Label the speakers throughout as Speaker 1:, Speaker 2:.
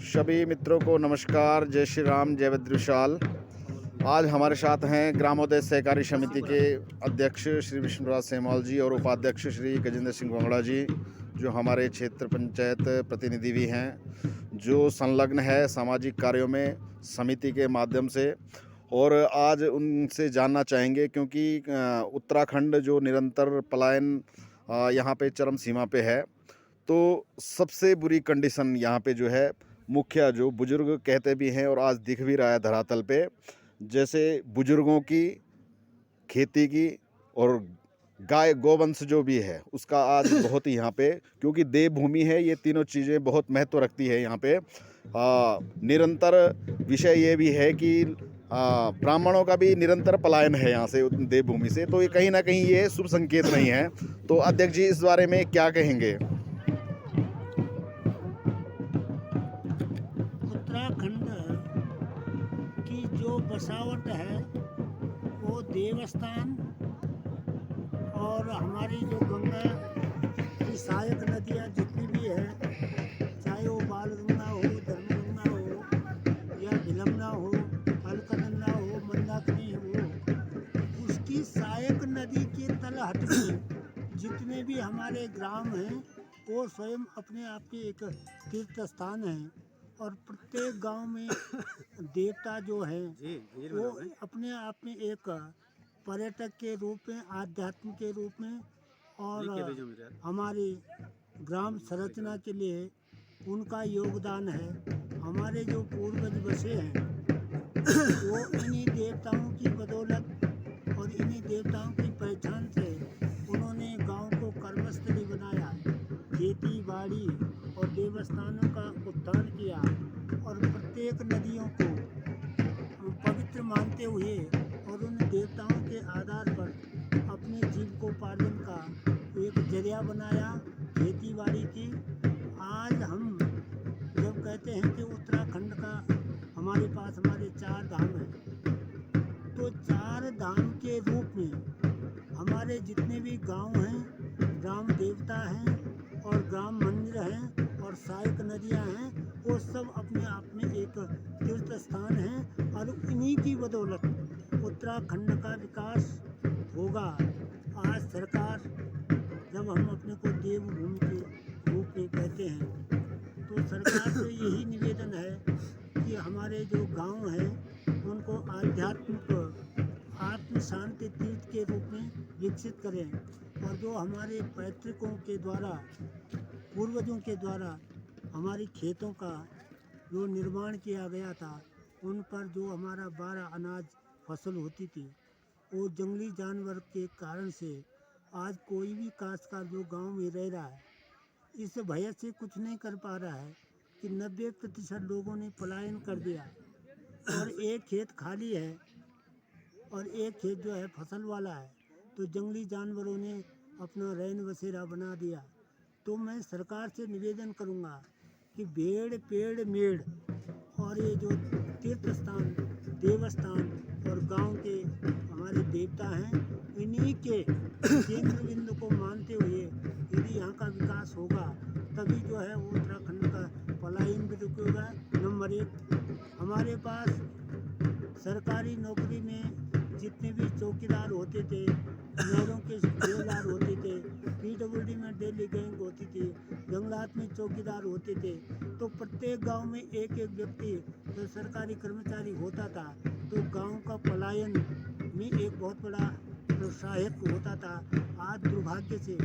Speaker 1: सभी मित्रों को नमस्कार। जय श्री राम, जय विशाल। आज हमारे साथ हैं ग्रामोदय सहकारी समिति के अध्यक्ष श्री विष्णुराज सेमवाल जी और उपाध्यक्ष श्री गजेंद्र सिंह वंगड़ा जी, जो हमारे क्षेत्र पंचायत प्रतिनिधि भी हैं, जो संलग्न है सामाजिक कार्यों में समिति के माध्यम से। और आज उनसे जानना चाहेंगे क्योंकि उत्तराखंड जो निरंतर पलायन यहाँ पे चरम सीमा पे है, तो सबसे बुरी कंडीशन यहाँ पे जो है, मुखिया जो बुजुर्ग कहते भी हैं और आज दिख भी रहा है धरातल पे, जैसे बुजुर्गों की खेती की और गाय गोवंश जो भी है उसका आज बहुत ही यहाँ पे, क्योंकि देवभूमि है, ये तीनों चीज़ें बहुत महत्व रखती है यहाँ पे। निरंतर विषय ये भी है कि ब्राह्मणों का भी निरंतर पलायन है यहाँ से देवभूमि से, तो ये कहीं ना कहीं ये शुभ संकेत नहीं है। तो अध्यक्ष जी, इस बारे में क्या कहेंगे?
Speaker 2: उत्तराखंड की जो बसावट है वो देवस्थान और हमारी जो गंगा की सहायक नदियाँ जितनी भी है, चाहे वो बालगंगा हो, धर्मगंगा हो या विलमना हो, अलकनंदा हो, मंदाकिनी हो, उसकी सहायक नदी के तलहट में जितने भी हमारे ग्राम हैं वो स्वयं अपने आप के एक तीर्थ स्थान है। और प्रत्येक गांव में देवता जो हैं वो अपने आप में एक पर्यटक के रूप में, आध्यात्म के रूप में और हमारी ग्राम संरचना के लिए उनका योगदान है। हमारे जो पूर्वज बसे हैं वो इन्हीं देवताओं की बदौलत और इन्हीं देवताओं की पहचान से उन्होंने गांव को कर्मस्थली बनाया, खेती बाड़ी और देवस्थानों का उत्थान किया और प्रत्येक नदियों को पवित्र मानते हुए और उन देवताओं के आधार पर अपने जीविकोपार्जन का एक जरिया बनाया, खेती बाड़ी की। आज हम जब कहते हैं कि उत्तराखंड का हमारे पास हमारे 4 धाम हैं, तो 4 धाम के रूप में हमारे जितने भी गांव हैं, ग्राम देवता हैं और ग्राम मंदिर हैं और सहायक नदियां हैं, वो सब अपने आप में एक तीर्थ स्थान हैं और इन्हीं की बदौलत उत्तराखंड का विकास होगा। आज सरकार जब हम अपने को देवभूमि के रूप में कहते हैं, तो सरकार से यही निवेदन है कि हमारे जो गांव हैं उनको आध्यात्मिक आत्म शांति तीर्थ के रूप में विकसित करें और जो हमारे पैतृकों के द्वारा, पूर्वजों के द्वारा हमारी खेतों का जो निर्माण किया गया था, उन पर जो हमारा 12 अनाज फसल होती थी, वो जंगली जानवर के कारण से आज कोई भी काश्तकार जो गांव में रह रहा है इस भय से कुछ नहीं कर पा रहा है कि 90% लोगों ने पलायन कर दिया और एक खेत खाली है और एक खेत जो है फसल वाला है, तो जंगली जानवरों ने अपना रैन बसेरा बना दिया। तो मैं सरकार से निवेदन करूंगा कि भेड़ पेड़ मेड़ और ये जो तीर्थ स्थान, देवस्थान और गांव के हमारे देवता हैं, इन्हीं के केंद्र बिंदु को मानते हुए यदि यहाँ का विकास होगा तभी जो है वो उत्तराखंड का पलायन भी रुकेगा। नंबर 1, हमारे पास सरकारी नौकरी में जितने भी चौकीदार होते थे, नहरों के जेलदार होते थे, PWD में डेली गैंग होती थी, जंगलात में चौकीदार होते थे, तो प्रत्येक गांव में एक एक व्यक्ति जब सरकारी कर्मचारी होता था तो गांव का पलायन में एक बहुत बड़ा प्रोत्साहक होता था। आज दुर्भाग्य से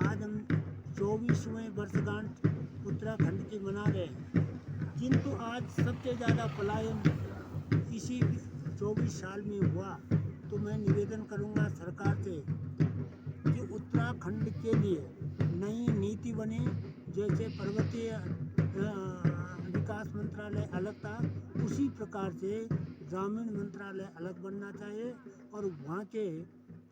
Speaker 2: आज हम 24वें वर्षगांठ उत्तराखंड की मना रहे हैं, किंतु आज सबसे ज़्यादा पलायन इसी 24 साल में हुआ। तो मैं निवेदन करूंगा सरकार से कि उत्तराखंड के लिए नई नीति बने, जैसे पर्वतीय विकास मंत्रालय अलग था, उसी प्रकार से ग्रामीण मंत्रालय अलग बनना चाहिए और वहाँ के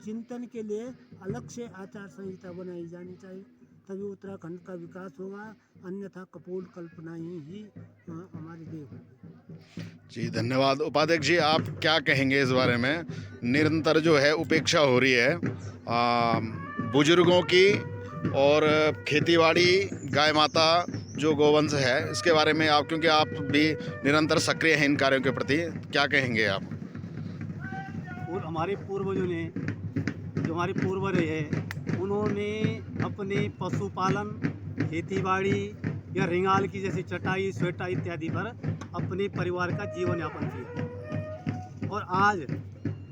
Speaker 2: चिंतन के लिए अलग से आचार संहिता बनाई जानी चाहिए, तभी उत्तराखंड का विकास होगा, अन्यथा कपोल कल्पना ही हमारे देव होगी।
Speaker 1: जी धन्यवाद। उपाध्यक्ष जी, आप क्या कहेंगे इस बारे में? निरंतर जो है उपेक्षा हो रही है बुजुर्गों की और खेतीबाड़ी, गाय माता जो गोवंश है इसके बारे में आप, क्योंकि आप भी निरंतर सक्रिय हैं इन कार्यों के प्रति, क्या कहेंगे आप?
Speaker 3: और हमारे पूर्वजों ने, जो हमारे पूर्वज है, उन्होंने अपने पशुपालन, खेतीबाड़ी या रिंगाल की जैसी चटाई, स्वेटर इत्यादि पर अपने परिवार का जीवन यापन किया। और आज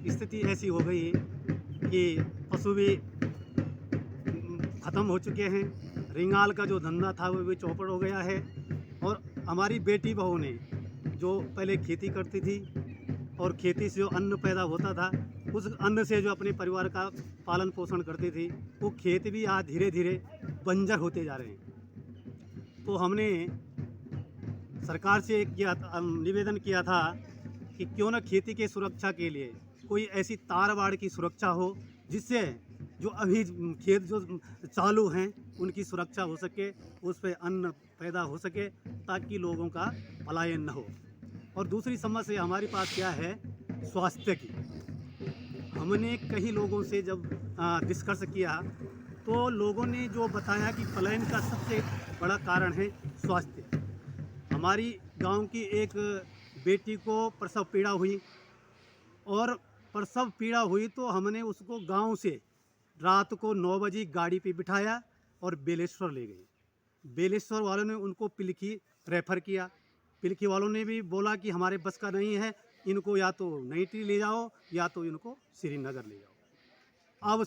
Speaker 3: स्थिति ऐसी हो गई है कि पशु भी ख़त्म हो चुके हैं, रिंगाल का जो धंधा था वो भी चौपट हो गया है। और हमारी बेटी बहू ने जो पहले खेती करती थी और खेती से जो अन्न पैदा होता था, उस अन्न से जो अपने परिवार का पालन पोषण करती थी, वो खेत भी आज धीरे धीरे बंजर होते जा रहे हैं। तो हमने सरकार से निवेदन किया था कि क्यों न खेती के सुरक्षा के लिए कोई ऐसी तारबाड़ की सुरक्षा हो, जिससे जो अभी खेत जो चालू हैं उनकी सुरक्षा हो सके, उस पर अन्न पैदा हो सके, ताकि लोगों का पलायन न हो। और दूसरी समस्या हमारे पास क्या है, स्वास्थ्य की। हमने कई लोगों से जब डिस्कस किया तो लोगों ने जो बताया कि पलायन का सबसे बड़ा कारण है स्वास्थ्य। हमारी गांव की एक बेटी को प्रसव पीड़ा हुई, और प्रसव पीड़ा हुई तो हमने उसको गांव से रात को 9 बजे गाड़ी पे बिठाया और बेलेश्वर ले गए। बेलेश्वर वालों ने उनको पिलखी रेफ़र किया। पिलखी वालों ने भी बोला कि हमारे बस का नहीं है, इनको या तो नईटी ले जाओ या तो इनको श्रीनगर ले जाओ। अब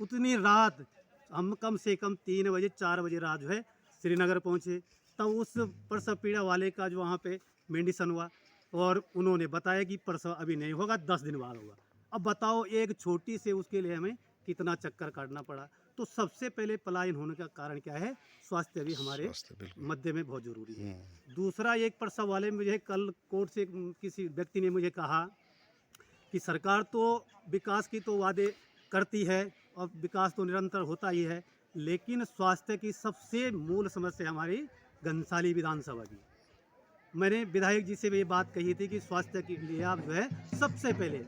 Speaker 3: उतनी रात हम कम से कम 3 बजे 4 बजे रात जो है श्रीनगर पहुँचे। तब उस प्रसव पीड़ा वाले का जो वहाँ पे मेडिसन हुआ, और उन्होंने बताया कि प्रसव अभी नहीं होगा, 10 दिन बाद होगा। अब बताओ, एक छोटी से उसके लिए हमें कितना चक्कर काटना पड़ा। तो सबसे पहले पलायन होने का कारण क्या है, स्वास्थ्य भी हमारे मध्य में बहुत ज़रूरी है। दूसरा, एक प्रसव वाले मुझे कल कोर्ट से किसी व्यक्ति ने मुझे कहा कि सरकार तो विकास की तो वादे करती है और विकास तो निरंतर होता ही है, लेकिन स्वास्थ्य की सबसे मूल समस्या हमारी घनसाली विधानसभा की। मैंने विधायक जी से भी ये बात कही थी कि स्वास्थ्य के लिए आप जो है सबसे पहले,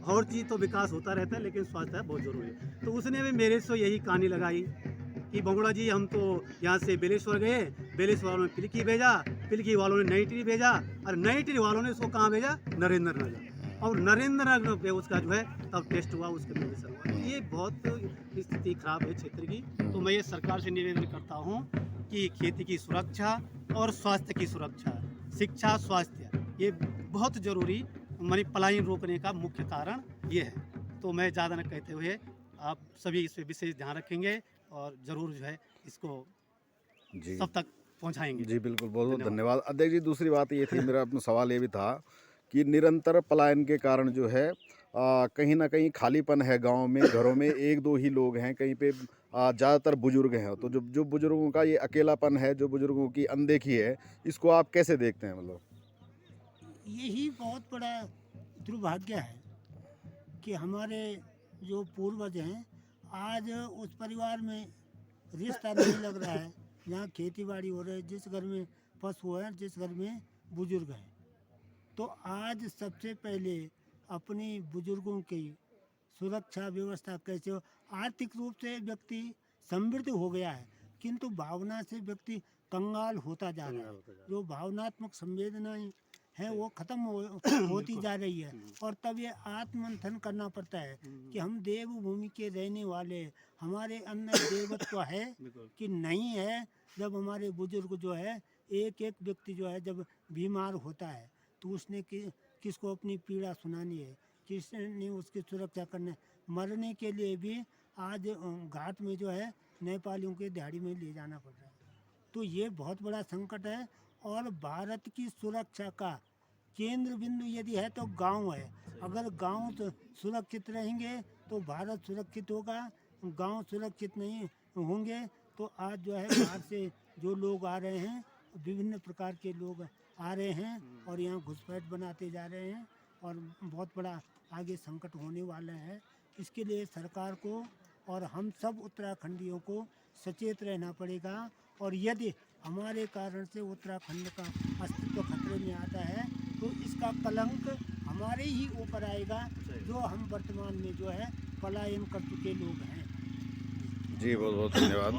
Speaker 3: और चीज़ तो विकास होता रहता है लेकिन स्वास्थ्य बहुत ज़रूरी है। तो उसने भी मेरे से यही कहानी लगाई कि बंगुड़ा जी, हम तो यहाँ से बेलेश्वर गए, बेलेश्वर वालों ने पिलखी भेजा, पिलखी वालों ने नईटी भेजा, और नईटी वालों ने उसको कहाँ भेजा, नरेंद्र नगर। और नरेंद्र नगर पे उसका जो है तब टेस्ट हुआ, उसके मेडिसन हुआ। तो ये बहुत स्थिति खराब है क्षेत्र की। तो मैं ये सरकार से निवेदन करता हूँ कि खेती की सुरक्षा और स्वास्थ्य की सुरक्षा, शिक्षा, स्वास्थ्य, ये बहुत ज़रूरी, मानी पलायन रोकने का मुख्य कारण ये है। तो मैं ज़्यादा न कहते हुए आप सभी इस पर विशेष ध्यान रखेंगे और ज़रूर जो है इसको
Speaker 1: जी
Speaker 3: सब तक पहुंचाएंगे।
Speaker 1: जी बिल्कुल, बहुत बहुत धन्यवाद अध्यक्ष जी। दूसरी बात ये थी, मेरा अपना सवाल ये भी था कि निरंतर पलायन के कारण जो है कहीं ना कहीं खालीपन है गांव में, घरों में 1-2 ही लोग हैं, कहीं पे ज़्यादातर बुजुर्ग हैं। तो जो बुजुर्गों का ये अकेलापन है, जो बुजुर्गों की अनदेखी है, इसको आप कैसे देखते हैं? मतलब
Speaker 2: यही बहुत बड़ा दुर्भाग्य है कि हमारे जो पूर्वज हैं, आज उस परिवार में रिश्ता नहीं लग रहा है जहाँ खेती बाड़ी हो रही है, जिस घर में पशु है, जिस घर में बुजुर्ग हैं। तो आज सबसे पहले अपनी बुजुर्गों की सुरक्षा व्यवस्था कैसे हो। आर्थिक रूप से व्यक्ति समृद्ध हो गया है, किंतु भावना से व्यक्ति कंगाल होता जा रहा है। जो भावनात्मक संवेदनाएं हैं वो खत्म होती जा रही है। और तब ये आत्ममंथन करना पड़ता है कि हम देवभूमि के रहने वाले, हमारे अंदर देवत्व है कि नहीं है। जब हमारे बुजुर्ग जो है, एक एक व्यक्ति जो है जब बीमार होता है तो उसने किसको अपनी पीड़ा सुनानी है, किसने उसकी सुरक्षा करना है। मरने के लिए भी आज घाट में जो है नेपालियों के दिहाड़ी में ले जाना पड़ रहा है। तो ये बहुत बड़ा संकट है। और भारत की सुरक्षा का केंद्र बिंदु यदि है तो गांव है। अगर गांव सुरक्षित रहेंगे तो भारत सुरक्षित होगा। गांव सुरक्षित नहीं होंगे तो आज जो है बाहर से जो लोग आ रहे हैं, विभिन्न प्रकार के लोग आ रहे हैं और यहाँ घुसपैठ बनाते जा रहे हैं, और बहुत बड़ा आगे संकट होने वाला है। इसके लिए सरकार को और हम सब उत्तराखंडियों को सचेत रहना पड़ेगा। और यदि हमारे कारण से उत्तराखंड का अस्तित्व खतरे में आता है तो इसका कलंक हमारे ही ऊपर आएगा, जो हम वर्तमान में जो है पलायन कर चुके लोग हैं।
Speaker 1: जी बहुत बहुत धन्यवाद।